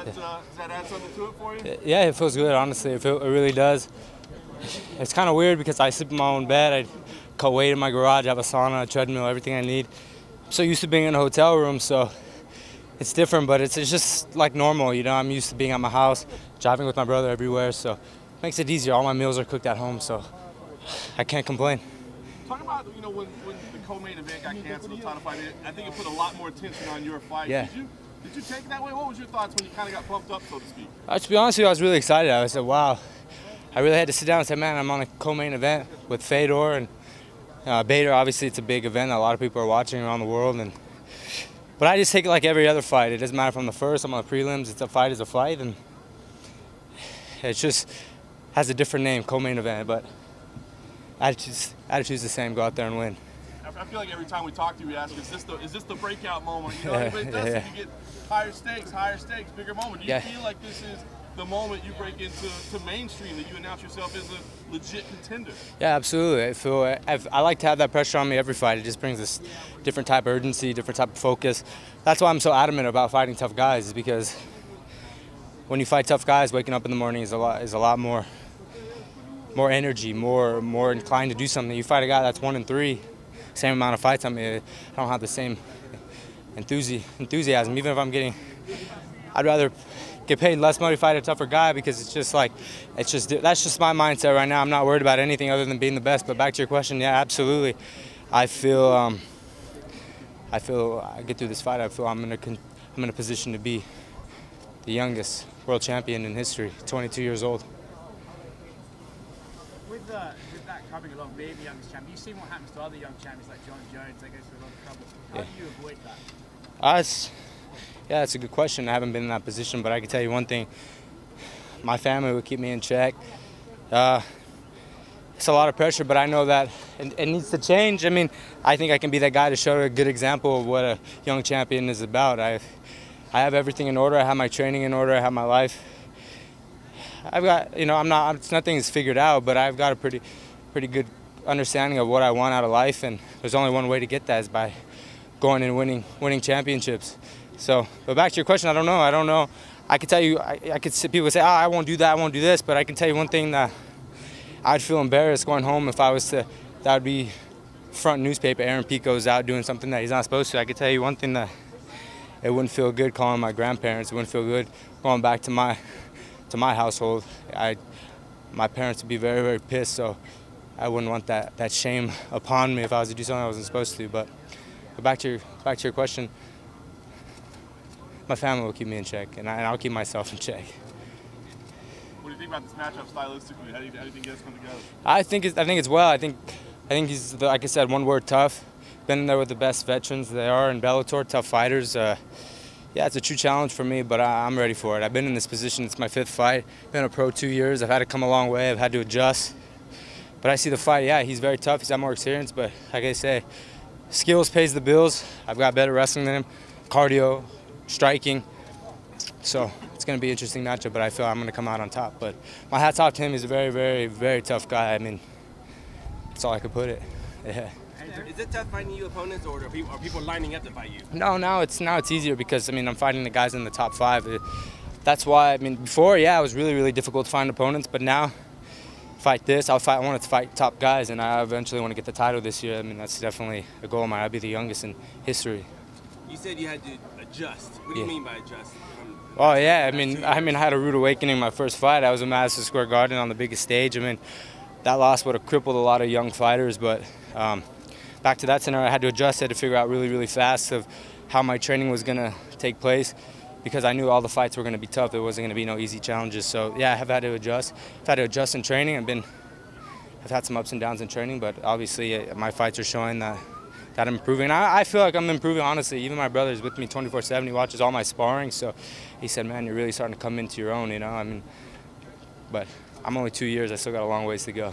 Does that add something to it for you? Yeah, it feels good, honestly. It really does. It's kind of weird because I sleep in my own bed. I cut weight in my garage. I have a sauna, a treadmill, everything I need. I'm so used to being in a hotel room, so it's different, but it's just like normal, you know. I'm used to being at my house, driving with my brother everywhere, so it makes it easier. All my meals are cooked at home, so I can't complain. Talk about, you know, when the co-main event got canceled, the title fight, I think it put a lot more attention on your fight. Yeah. Did you take it that way? What was your thoughts when you kind of got pumped up, so to speak? To be honest with you, I was really excited. I said, wow. I really had to sit down and say, man, I'm on a co-main event with Fedor and Bader. Obviously, it's a big event. A lot of people are watching around the world. But I just take it like every other fight. It doesn't matter if I'm the first, I'm on the prelims. It's a fight is a fight. And it just has a different name, co-main event. But attitude's the same. Go out there and win. I feel like every time we talk to you, we ask, is this the breakout moment? You know, everybody does it. You get higher stakes, bigger moment. Do you feel like this is the moment you break into mainstream, that you announce yourself as a legit contender? Yeah, absolutely. I like to have that pressure on me every fight. It just brings this different type of urgency, different type of focus. That's why I'm so adamant about fighting tough guys, is because when you fight tough guys, waking up in the morning is a lot more energy, more inclined to do something. You fight a guy that's 1-3, same amount of fights. I mean, I don't have the same enthusiasm. Even if I'm getting, I'd rather get paid less money to fight a tougher guy, because it's just like, that's just my mindset right now. I'm not worried about anything other than being the best. But back to your question, yeah, absolutely. I feel I get through this fight, I feel I'm in a position to be the youngest world champion in history, 22 years old. With that coming along, being the youngest champion, you've seen what happens to other young champions like John Jones. They go through a lot of trouble. How do you avoid that? Yeah, that's a good question. I haven't been in that position, but I can tell you one thing. My family will keep me in check. It's a lot of pressure, but I know that it needs to change. I mean, I think I can be that guy to show a good example of what a young champion is about. I have everything in order. I have my training in order. I have my life. I've got, you know, nothing is figured out, but I've got a pretty good understanding of what I want out of life, and there's only one way to get that, is by going and winning championships. So, but back to your question, I don't know. I can tell you, I could see people say, I won't do that, I won't do this, but I can tell you one thing, that I'd feel embarrassed going home if I was to, that would be front newspaper, Aaron Pico's out doing something that he's not supposed to. I could tell you one thing, that it wouldn't feel good calling my grandparents. It wouldn't feel good going back to my household. My parents would be very, very pissed, so I wouldn't want that shame upon me if I was to do something I wasn't supposed to. But back to your question, my family will keep me in check, and I'll keep myself in check. What do you think about this matchup stylistically? How do you think it's come together? I think it's well. I think he's, like I said, one word, tough. Been there with the best veterans they are in Bellator, tough fighters. Yeah, it's a true challenge for me, but I'm ready for it. I've been in this position. It's my 5th fight. Been a pro 2 years. I've had to come a long way. I've had to adjust. But I see the fight. Yeah, he's very tough. He's got more experience, but like I say, skills pays the bills. I've got better wrestling than him, cardio, striking. So it's going to be an interesting matchup, but I feel I'm going to come out on top. But my hat's off to him. He's a very, very, very tough guy. I mean, that's all I could put it. Yeah. Is it tough finding you opponents, or are people lining up to fight you? No, now it's easier, because I mean, I'm fighting the guys in the top 5. That's why, I mean, before, yeah, it was really, really difficult to find opponents, but now, I wanted to fight top guys, and I eventually want to get the title this year. I mean, that's definitely a goal of mine. I'll be the youngest in history. You said you had to adjust. What do you mean by adjust? Oh yeah, I mean, I had a rude awakening my first fight. I was in Madison Square Garden on the biggest stage. I mean, that loss would have crippled a lot of young fighters, but back to that scenario, I had to adjust. I had to figure out really, really fast of how my training was going to take place, because I knew all the fights were going to be tough. There wasn't going to be no easy challenges. So yeah, I have had to adjust. I've had to adjust in training. I've had some ups and downs in training, but obviously my fights are showing that I'm improving. I feel like I'm improving, honestly. Even my brother's with me 24/7. He watches all my sparring, so he said, man, you're really starting to come into your own, you know. I mean, but I'm only 2 years. I still got a long ways to go.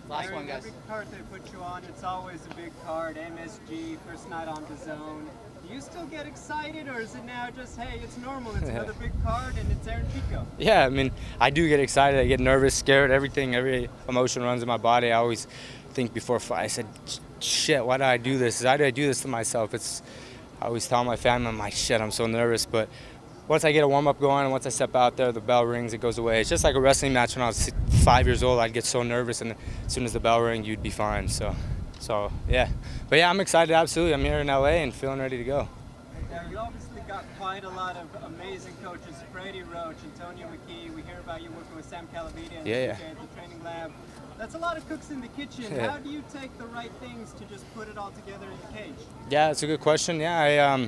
Last one, guys. Every card they put you on, it's always a big card. MSG, first night on the zone. Do you still get excited, or is it now just, hey, it's normal, it's another big card, and it's Aaron Pico? Yeah, I mean, I do get excited. I get nervous, scared, every emotion runs in my body. I always think before a fight, I said, shit, why did I do this? Why did I do this to myself? I always tell my family, I'm like, shit, I'm so nervous. But once I get a warm-up going and once I step out there, the bell rings, it goes away. It's just like a wrestling match when I was 5 years old. I'd get so nervous, and as soon as the bell rang, you'd be fine. So yeah. But yeah, I'm excited, absolutely. I'm here in LA and feeling ready to go. Now, you obviously got quite a lot of amazing coaches, Freddie Roach, Antonio McKee. We hear about you working with Sam Calavita and at the training lab. That's a lot of cooks in the kitchen. How do you take the right things to just put it all together in the cage? Yeah, that's a good question. Yeah,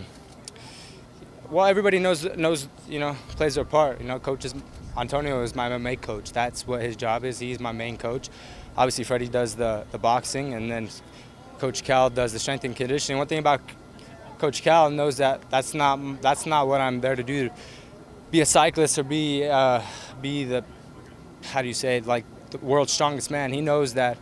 well, everybody knows, plays their part. Coaches. Antonio is my MMA coach. That's what his job is. He's my main coach. Obviously, Freddie does the boxing, and then Coach Cal does the strength and conditioning. One thing about Coach Cal knows that's not what I'm there to do. Be a cyclist or be the, how do you say it, like the world's strongest man. He knows that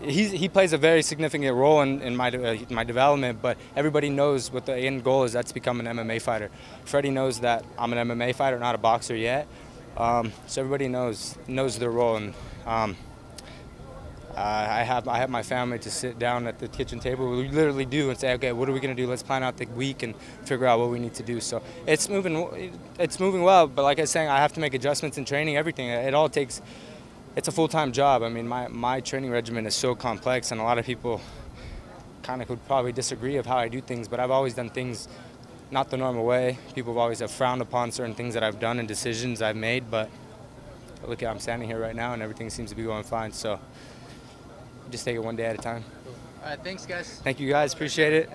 he plays a very significant role in my development, but everybody knows what the end goal is. That's to become an MMA fighter. Freddie knows that I'm an MMA fighter, not a boxer yet. So everybody knows their role, and I have my family to sit down at the kitchen table. We literally do and say, okay, what are we going to do? Let's plan out the week and figure out what we need to do. So it's moving well, but like I was saying, I have to make adjustments in training, everything. It all takes. It's a full-time job. I mean, my training regimen is so complex, and a lot of people kind of could probably disagree of how I do things, but I've always done things not the normal way. People have always frowned upon certain things that I've done and decisions I've made, but look, I'm standing here right now, and everything seems to be going fine, so just take it one day at a time. All right, thanks, guys. Thank you, guys. Appreciate it.